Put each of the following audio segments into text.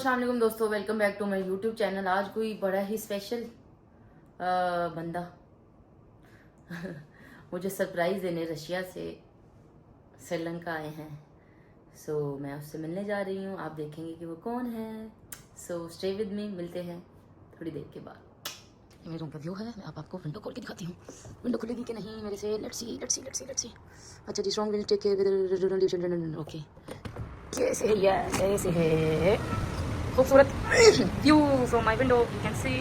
अस्सलाम वालेकुम दोस्तों, welcome back to my YouTube channel. आज कोई बड़ा ही स्पेशल बंदा मुझे सरप्राइज़ देने रशिया से श्रीलंका आए हैं। सो मैं उससे मिलने जा रही हूँ। आप देखेंगे कि वो कौन है। सो स्टे विद मी, मिलते हैं थोड़ी देर के बाद। ये मेरे रूम का व्यू है। मैं आपको विंडो खोल के दिखाती हूँ। विंडो खुलेगी कि नहीं मेरे से। Let's see. अच्छा जी, strong will take care. Okay, कैसे है यार, कैसे है। खूबसूरत view from my window, you can see.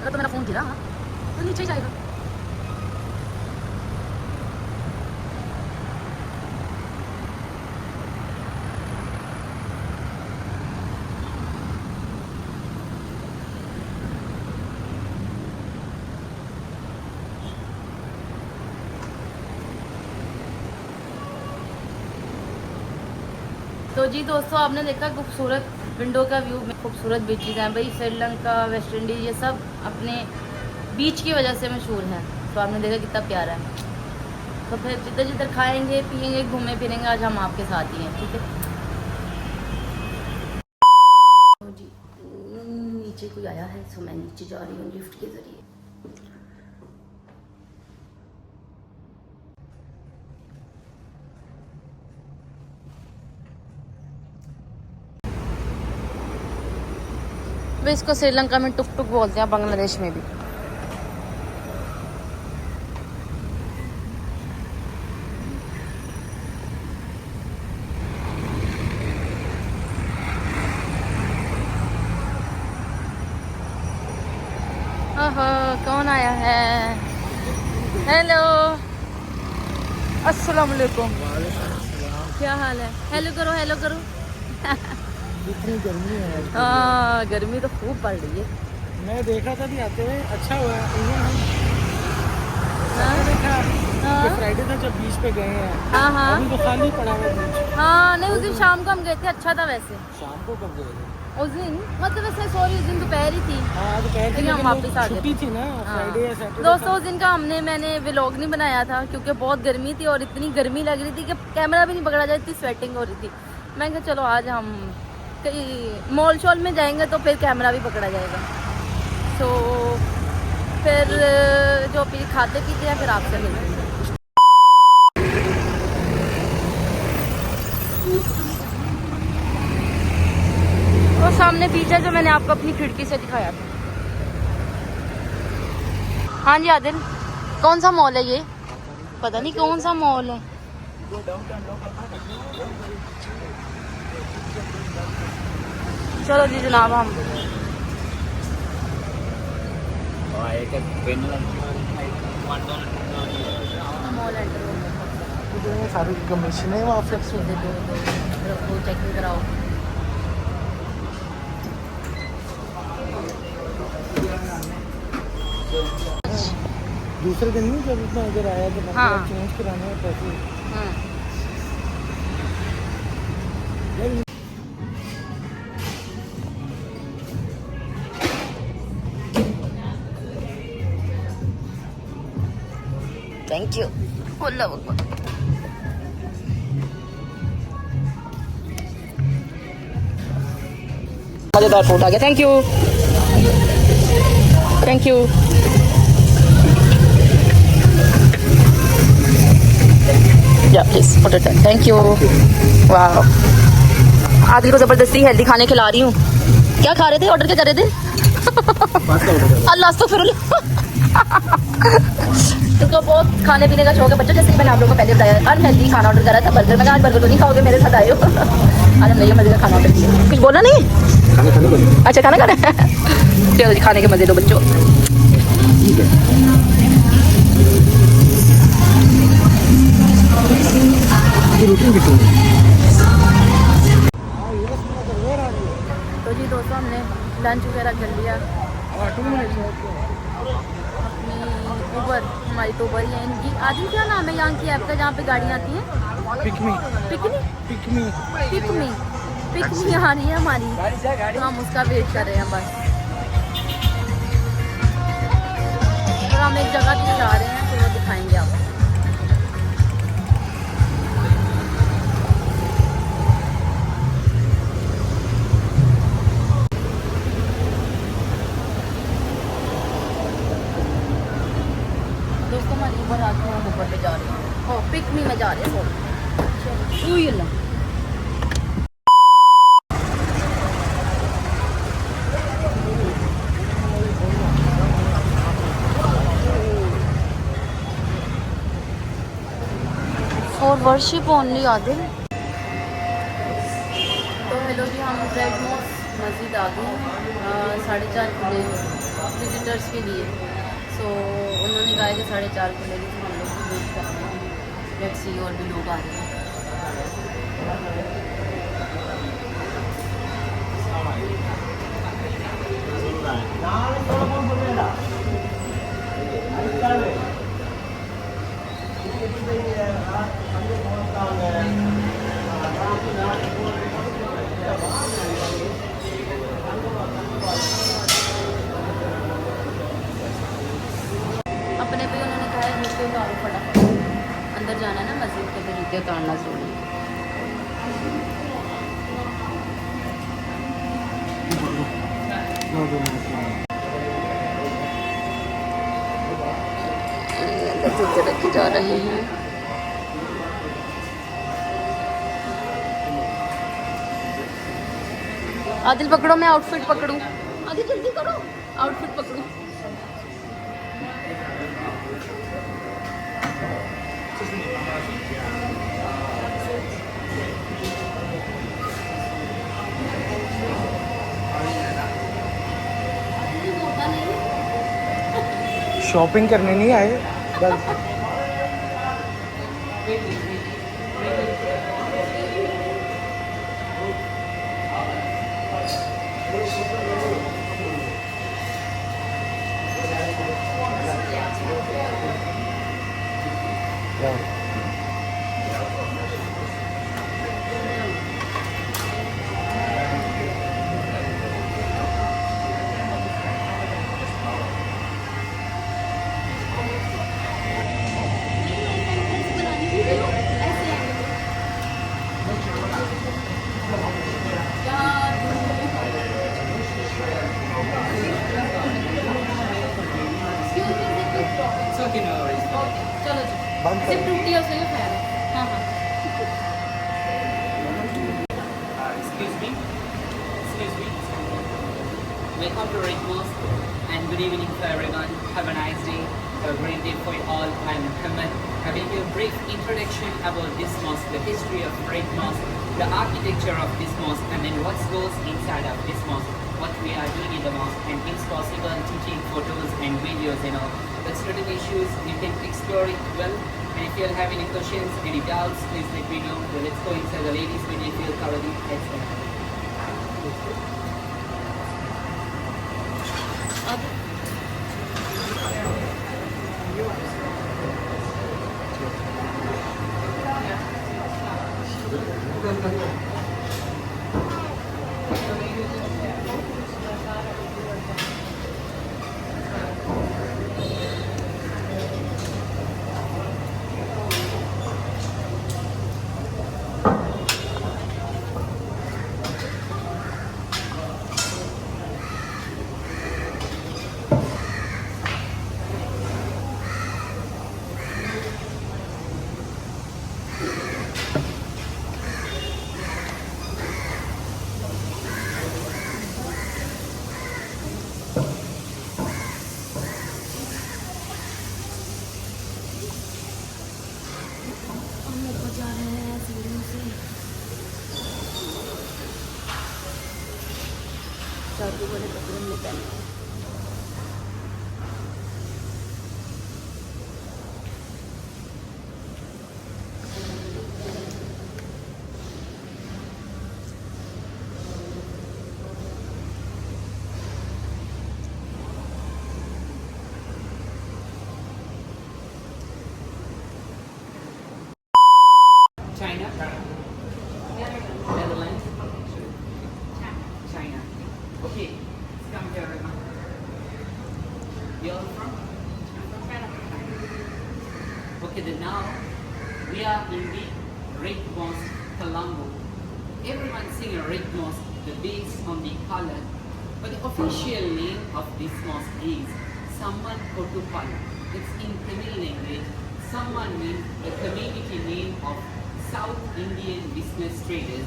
अगर तो मेरा फोन गिरा तो नीचे ही जाएगा। तो जी दोस्तों, आपने देखा खूबसूरत विंडो का व्यू में खूबसूरत बीचेज हैं भाई। श्रीलंका, वेस्ट इंडीज, ये सब अपने बीच की वजह से मशहूर हैं। तो आपने देखा कितना प्यारा है। तो फिर जिधर जिधर खाएंगे पिएंगे घूमे फिरेंगे, आज हम आपके साथ ही हैं, ठीक है। तो जी नीचे कोई आया है, सो मैं नीचे जा रही हूँ लिफ्ट के ज़रिए। वे इसको श्रीलंका में टुक टुक बोलते हैं, बांग्लादेश में भी। ओहो, कौन आया है। हेलो, अस्सलाम वालेकुम। क्या हाल है। हेलो करो, हेलो करो। इतनी गर्मी है। हाँ, गर्मी तो खूब पड़ रही है। मैं देखा था भी आते हुए, अच्छा हुआ इवन हम हाँ? देखा हाँ? कि फ्राइडे था जब बीच पे गए हैं। हाँ हाँ अभी तो खाली पड़ा हुआ बीच। हाँ, नहीं उस दिन शाम को हम गए थे, अच्छा था वैसे। शाम को कब गए थे? उस दिन मतलब वैसे सॉरी, उस दिन दोपहर ही थी। हाँ दोपहर की, लेकिन हम वापस आ गए। छुट्टी थी ना, हाँ। फ्राइडे या सैटरडे। दोस्तों उस दिन का मैंने व्लॉग नहीं बनाया था क्योंकि बहुत गर्मी थी और इतनी गर्मी लग रही थी कि कैमरा भी नहीं पकड़ा जाए, इतनी स्वेटिंग हो रही थी। मैं कहा चलो आज हम कहीं मॉल शॉल में जाएंगे तो फिर कैमरा भी पकड़ा जाएगा। तो फिर जो फिर खाते पीते हैं, फिर आपसे मिलते हैं। वो सामने बीच है जो मैंने आपको अपनी खिड़की से दिखाया था। हाँ जी आदिल, कौन सा मॉल है ये? पता नहीं कौन सा मॉल है। चलो जी जनाब, हम मॉल एंटर हो सारी कमीशन है वहाँ फिक्स गए। दो चेकिंग कराओ। दूसरे दिन नहीं जब इतना इधर आया तो हाँ। चेंज कराने हैं पैसे। Thank you. मजेदार फूड आ गया। Thank you, thank you. या please order that, thank you. वाह, आदिल को जबरदस्ती हेल्दी खाने खिला रही हूँ। क्या खा रहे थे, ऑर्डर क्या कर रहे थे? अल्लाह तो फिर तुमको बहुत खाने पीने का शौक है बच्चों, जैसे कि मैंने आप लोगों को पहले बताया। अनहेल्दी खाना ऑर्डर करा था, बर्गर। मैं आज बर्गर तो नहीं खाओगे, मेरे साथ आए हो। आज हम नई मजे का खाना ऑर्डर किया। कुछ बोला नहीं? अच्छा खाना खाना है। चलो जी, खाने के मजे लो बच्चों। तो जी दोस्तों, हमने लंच वगैरह कर लिया। अपनी उबर, हमारी तो उबर ही है। इनकी आदि क्या नाम है यहाँ की ऐप का जहाँ पे गाड़ियाँ आती हैं? पिकमी आ रही है हमारी, तो हम उसका वेट कर रहे हैं बस। और हम एक जगह पे जा रहे हैं तो वो दिखाएंगे आपको। दोस्तों मैं ऊपर आके हम ऊपर पे जा रही हूँ। ओ पिक मी में जा रहे हैं सॉरी। फॉर वर्शिप ओनली आदि। तो हेलो जी, हम रेड मॉस्क मस्जिद आ गए हैं 4:30 खुले विजिटर्स के लिए। सो उन्होंने कहा कि 4:30 खुलेगी तो हम लोग वेट कर रहे हैं। लेट्स सी और भी लोग आ रहे हैं। अपने भी उन्होंने कहा है जूते उतारो फटाफट, अंदर जाना है ना मस्जिद के, तो जूते उतारना जरूरी है। जूते रखे जा रहे हैं। आदिल पकड़ो, मैं आउटफिट पकड़ूं। आदिल जल्दी करो, आउटफिट पकड़ूं। शॉपिंग करने नहीं आए बस। चलो जी, सिर्फ टूटी है उसने जो खाया है। हाँ हाँ। Excuse me. Welcome to Red Mosque and good evening to everyone. Have a nice day. A great day for you all. I'm Muhammad. Having a brief introduction about this mosque, the history of Red Mosque, the architecture of this mosque, and then what goes inside of this mosque, what we are doing in the mosque, and if possible to take photos and videos and all. The student issues, you can explore it well. And if you have any questions, any doubts, please let me know. Well, let's go inside the ladies' video if you'll cover the headset. जादू वाले कपड़े में पहने। China? Netherlands? China. Okay, let's come here. You all from? Okay, then now we are in the Red Mosque, Colombo. Everyone's saying a Red Mosque, the base on the color, but the official name of this mosque is Samman Kotupalli. It's in Tamil language. Samman means the community name of South Indian business traders.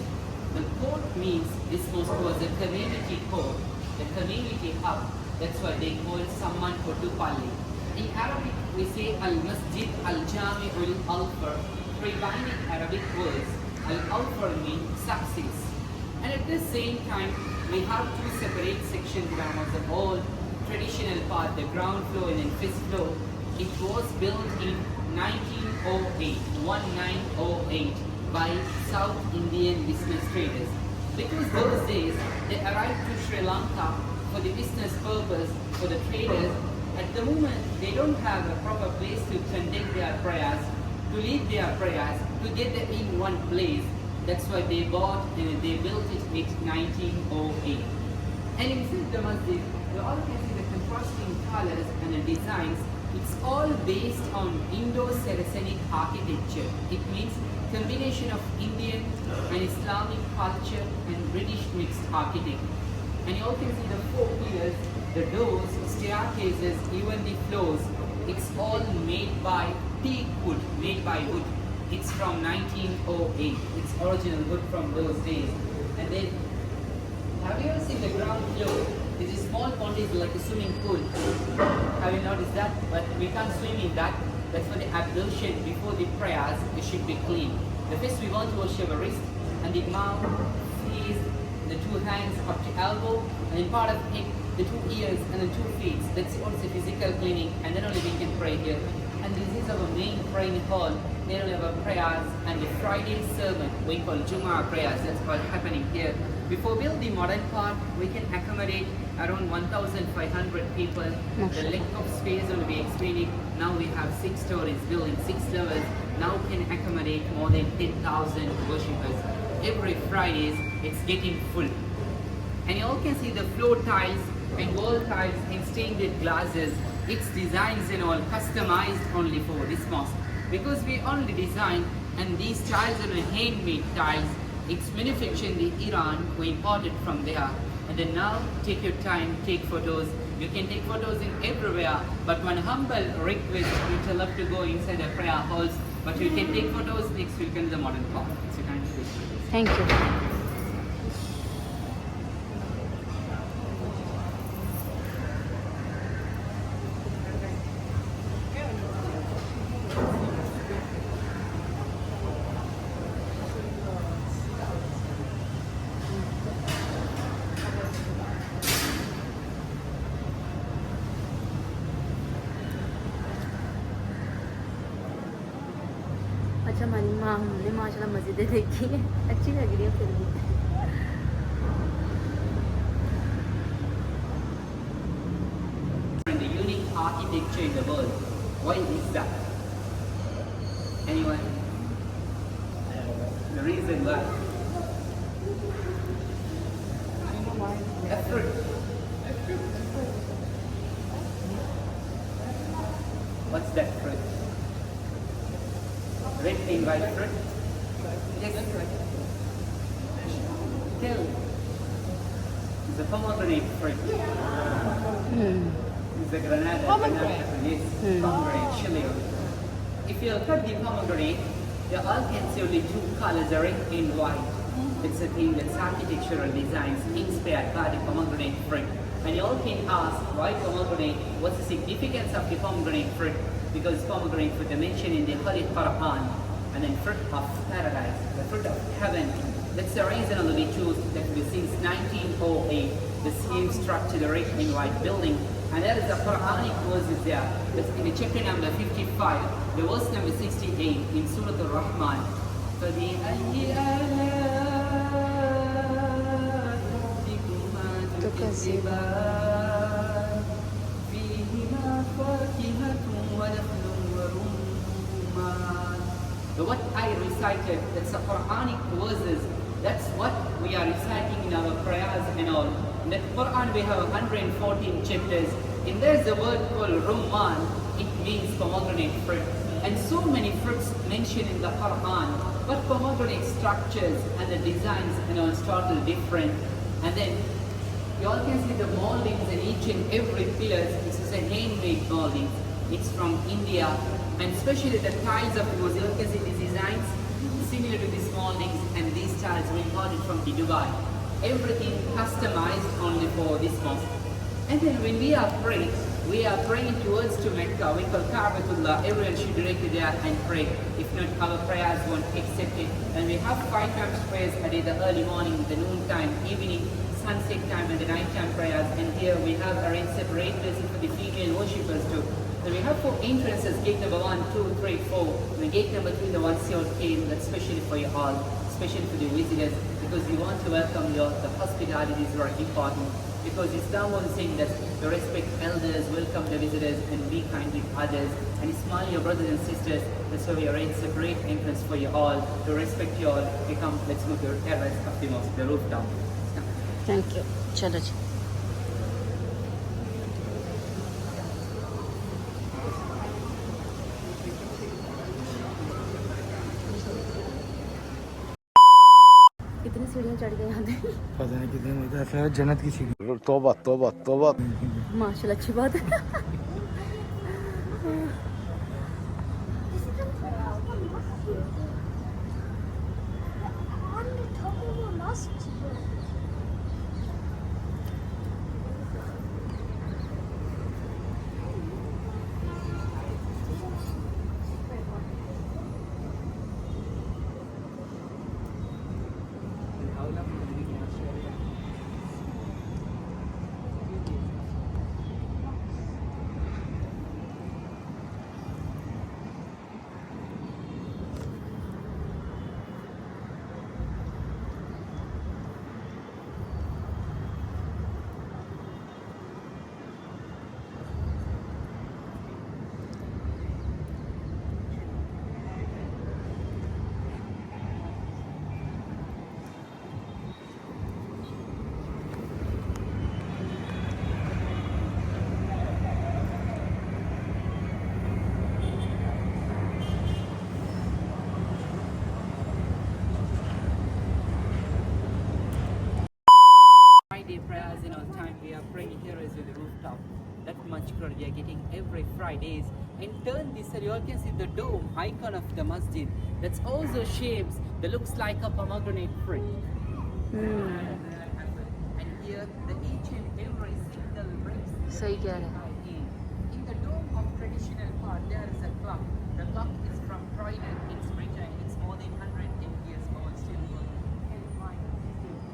The court means this mosque was a community court, the community hub. That's why they call it Samman Kotupalli. In Arabic, we say Al-Masjid Al-Jami'ul Alfar. Combining Arabic words, Al-Alfar means success. And at the same time, we have two separate sections. One was the old traditional part, the ground floor and then first floor. It was built in 1908 by South Indian business traders. Because those days, they arrived to Sri Lanka for the business purpose, for the traders. At the moment, they don't have a proper place to conduct their prayers, to lead their prayers, to get them in one place. That's why they bought and they built it in 1908. And inside the masjid, you all can see the contrasting colors and the designs. It's all based on Indo-Saracenic architecture. It means combination of Indian and Islamic culture and British mixed architecture. And you all can see the four pillars, the doors, staircases, even the floors. It's all made by teak wood, made by wood. It's from 1908. It's original wood from those days. And then, have you ever seen the ground floor? There's a small pond is like a swimming pool. Have you noticed that? But we can't swim in that. That's for the ablution before the prayers. It should be clean. The first we want to wash our wrist and the mouth, face, the two hands up to elbow, and then part of it, the 2 ears and the 2 feet. That's also physical cleaning, and then only we can pray here. And this is our main praying hall. There we have our prayers and the Friday sermon we call Jumu'ah prayers. That's what's happening here. Before we build the modern part, we can accommodate around 1,500 people. The length of space will be explaining. Now we have 6 stories, building 6 levels. Now can accommodate more than 10,000 worshippers. Every Fridays, it's getting full. And you all can see the floor tiles and wall tiles and stained glasses. Its designs and all customized only for this mosque. Because we only design, and these tiles are handmade tiles. It's manufactured in Iran, we imported from there. And then now, take your time, take photos. You can take photos in everywhere, but one humble request, you love to go inside the prayer halls, but you can take photos next week in the modern park. So you can take photos. Thank you. अच्छा हमारी माँ हमने माशाल्लाह मस्जिदें देखी हैं, अच्छी लग रही है फिर भी. The unique architecture in the world. Why is that? Anyone? The reason why? A fruit. What's that fruit? Red and white fruit? Yes. Tell. It's a pomegranate fruit. It's a granada. Pomegranate. Yes. Pomegranate, chili. If you look at the pomegranate, you all can see only 2 colors, red and white. It's a thing that's architectural designs inspired by the pomegranate fruit. And you all can ask why pomegranate, what's the significance of the pomegranate fruit? Because pomegranate fruit is mentioned in the Holy Quran, and then fruit of paradise, the fruit of heaven. That's the reason we choose that since 1908, the same structure, the red and white building. And there is a Quranic verses there. That's in the chapter number 55, the verse number 68 in Surah Al-Rahman. فَبِأَيِّ آلَاءِ رَبِّكُمَا تُكَذِّبَانِ فِيهِمَا فَاكِهَةٌ وَنَخْلٌ وَرُمَّانٌ. So what I recited, that's the Quranic verses. That's what we are reciting in our prayers and all. In the Quran we have 114 chapters. And there's a word called Rumman. It means pomegranate fruit. and so many fruits mentioned in the Quran, but pomegranate structures and the designs, is totally different. And then you all can see the moldings in each and every pillar. This is a handmade molding. It's from India, and especially the tiles of the mosque. You all can see these designs similar to these moldings, and these tiles were imported from Dubai. Everything customized only for this mosque. And then when we are praying towards to Mecca. We call Ka'batullah. Everyone should directly there and pray. If not, our prayers won't accept it. And we have 5 times prayers a day: the early morning, the noon time, evening, sunset time, and the night time prayers. And here we have arranged separate places for the female worshippers too. So we have 4 entrances: gate number 1, 2, 3, 4. And gate number 3, the one sealed cave. That's especially for you all, especially for the visitors, because we want to welcome you. The hospitality is very important. Because Islam was saying that you respect elders, welcome the visitors, and be kind with others, and smile your brothers and sisters. That's why we arrange separate entrance for you all to respect you all. Come, let's go to the terrace of the mosque, the rooftop. Thank you चलो जी कितनी सीढ़ियाँ चढ़ गए यहाँ पे पता नहीं कितने में ऐसा है जन्नत की सीढ़ी तौबा तौबा तौबा माशाल्लाह अच्छी बात है Friday prayers in our time. We are praying here is with the rooftop. That much crowd we are getting every Fridays. And turn this, you all can see the dome icon of the masjid. That's also shapes that looks like a pomegranate fruit. And here the each and every single bricks. सही कह रहे हैं In the dome of traditional part, there is a clock. The clock is from Croydon. It's Britain. It's more than 110 years old. Still working. Since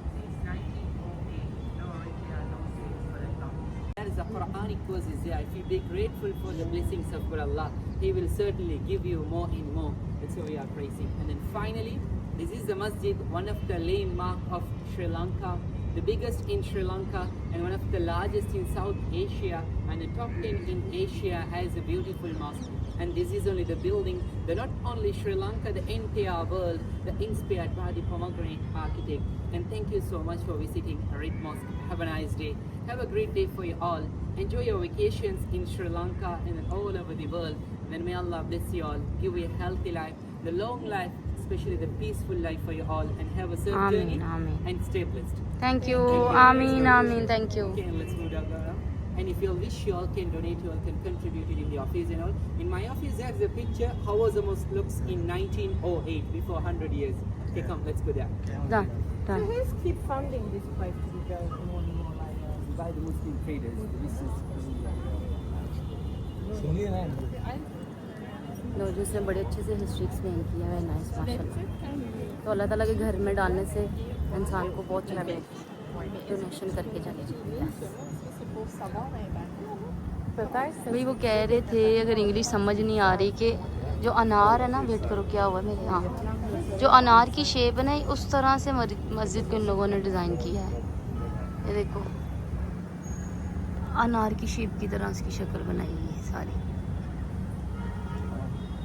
1908. No repair, no sales for the clock. There is a Quranic verses there. If you be grateful for the blessings of God Allah, He will certainly give you more and more. That's why we are praising. And then finally, this is the masjid, one of the landmark of Sri Lanka, the biggest in Sri Lanka and one of the largest in South Asia, and the top 10 in Asia has a beautiful mosque. And this is only the building that not only Sri Lanka, the entire world, the inspired by the pomegranate architect. And thank you so much for visiting Red Mosque. Have a nice day. Have a great day for you all. Enjoy your vacations in Sri Lanka and all over the world. And may Allah bless you all, give you a healthy life, the long life, especially the peaceful life for you all, and have a safe journey and stay blessed. Thank you आमीन आमीन thank you Okay, and let's move down around. And if you wish, you all can donate, you all can contribute it in the office and all. In my office, there's a picture how was the mosque looks in 1908, before 100 years. Okay, come, let's go there. Done So done who's keep funding this place to be going more and more like By the Muslim traders, this is सुनिए ना लो जिसने बड़े अच्छे से history explain किया है nice माशाल्लाह तो अल्लाह ताला के घर में डालने से इंसान को बहुत चीज़ें डोनेशन करके जानी चाहिए पता है भाई वो कह रहे थे अगर इंग्लिश समझ नहीं आ रही कि जो अनार है ना वेट करो क्या हुआ मेरे हाँ जो अनार की शेप है ना उस तरह से मस्जिद को इन लोगों ने डिज़ाइन किया है ये देखो अनार की शेप की तरह उसकी शक्ल बनाई हुई है सारी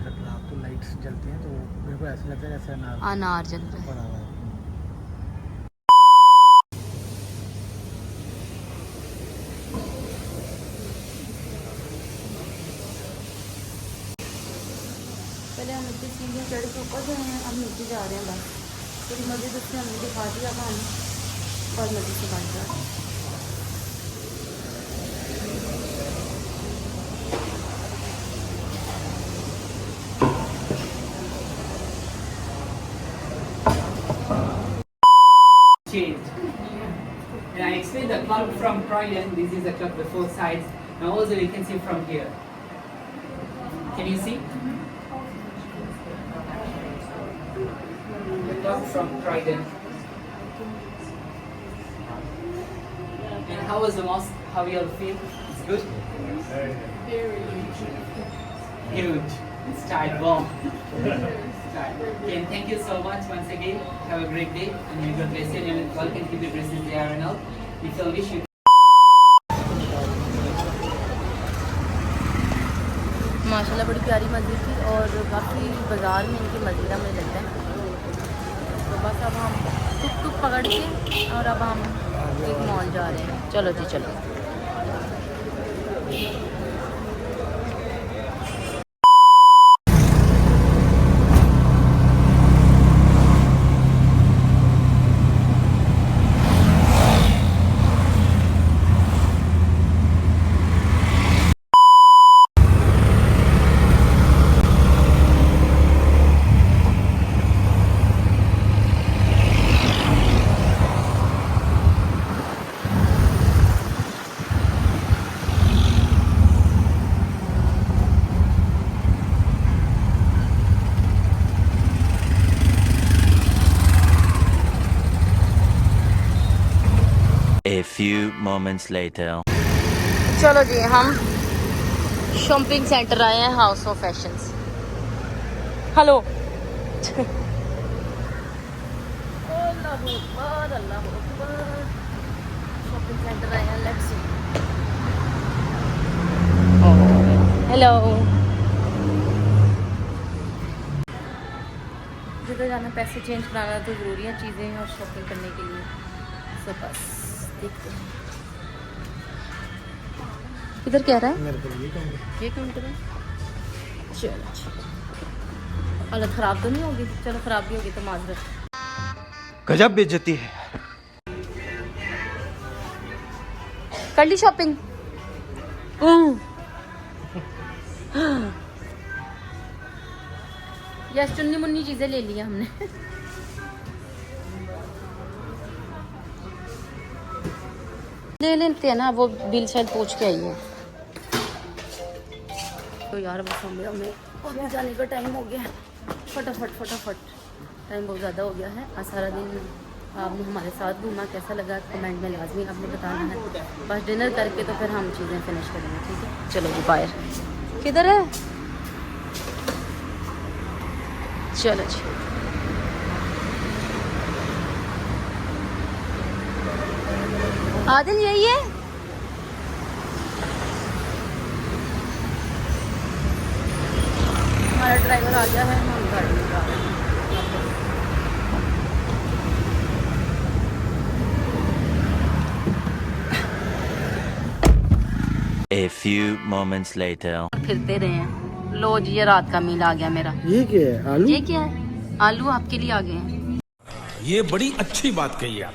रात को लाइट्स जलती हैं तो मेरे को ऐसा लगता है जैसे अनार जल रहा है पड़ा हुआ है पहले हम नीचे सीढ़ियाँ चढ़ के ऊपर गए हैं, अब नीचे जा रहे हैं। बस पूरी मस्जिद उसने हमें दिखा दिया था, हम और मस्जिद से बाहर जा रहे हैं। Changed. And I explained the clock from Croydon. This is the clock with four sides. Now also you can see from here. Can you see? The clock from Croydon. And how was the mosque? How you all feel? It's good? Huge. It's tight bomb. Okay, and thank you so much once again. Have a great day and may God bless you and you all can keep your blessings there and all. If you wish you माशाल्लाह बड़ी प्यारी मस्जिद थी और काफ़ी बाज़ार में इनकी मस्जिद है, मुझे लगता है। तो बस अब हम टुक टुक पकड़ के और अब हम एक मॉल जा रहे हैं। चलो जी चलो। A few moments later. चलो जी हम शॉपिंग सेंटर आए हैं, house of fashions. Hello. Shopping centre आए हैं, लेट्स सी। हेलो। जिधर जाना पैसे चेंज कराना तो ज़रूरी है चीज़ें और शॉपिंग करने के लिए। तो बस देखते हैं इधर क्या रहा है। मेरे को ये काउंटर है। चलो हालत ख़राब तो नहीं होगी? चलो ख़राब भी होगी तो माजरत। गजब बेइज्जती है। कर ली शॉपिंग? यस, चुन्नी मुन्नी चीज़ें ले ली हमने। ले लेते हैं ना, वो बिल शायद पूछ के आई है। तो यार बस हमें और जाने का टाइम हो गया है। फटाफट टाइम बहुत ज़्यादा हो गया है। आज सारा दिन आपने हमारे साथ घूमा, कैसा लगा कमेंट में लाजमी आपने बताना है। बस डिनर करके तो फिर हम चीज़ें फिनिश करेंगे, ठीक है? चलो जी बाहर। किधर है? चलो जी। आदिल यही है? हमारा ड्राइवर आ गया है, हम गाड़ी में जा रहे हैं। A few moments later. फिरते रहे हैं। लो जी ये रात का मील आ गया मेरा। क्या है? आलू? ये क्या है? आलू आपके लिए आ गए हैं। ये बड़ी अच्छी बात कही आप।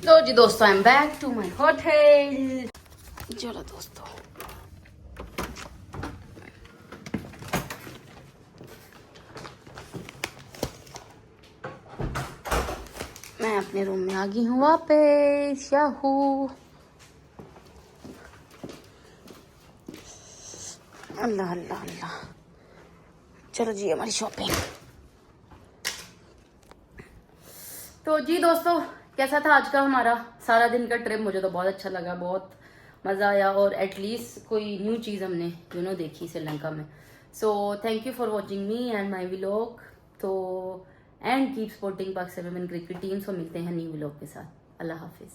लो जी दोस्तों, I am back to my hotel. चलो दोस्तों, मैं अपने रूम में आ गई हूँ वापस। याहू। अल्लाह अल्लाह अल्लाह। चलो जी हमारी शॉपिंग। तो जी दोस्तों, कैसा था आज का हमारा सारा दिन का ट्रिप? मुझे तो बहुत अच्छा लगा, बहुत मज़ा आया और एटलीस्ट कोई न्यू चीज़ हमने देखी श्रीलंका में। So thank you for watching me and my vlog. तो and keep supporting Pakistan women cricket team. So मिलते हैं न्यू व्लॉग के साथ। अल्लाह हाफिज़।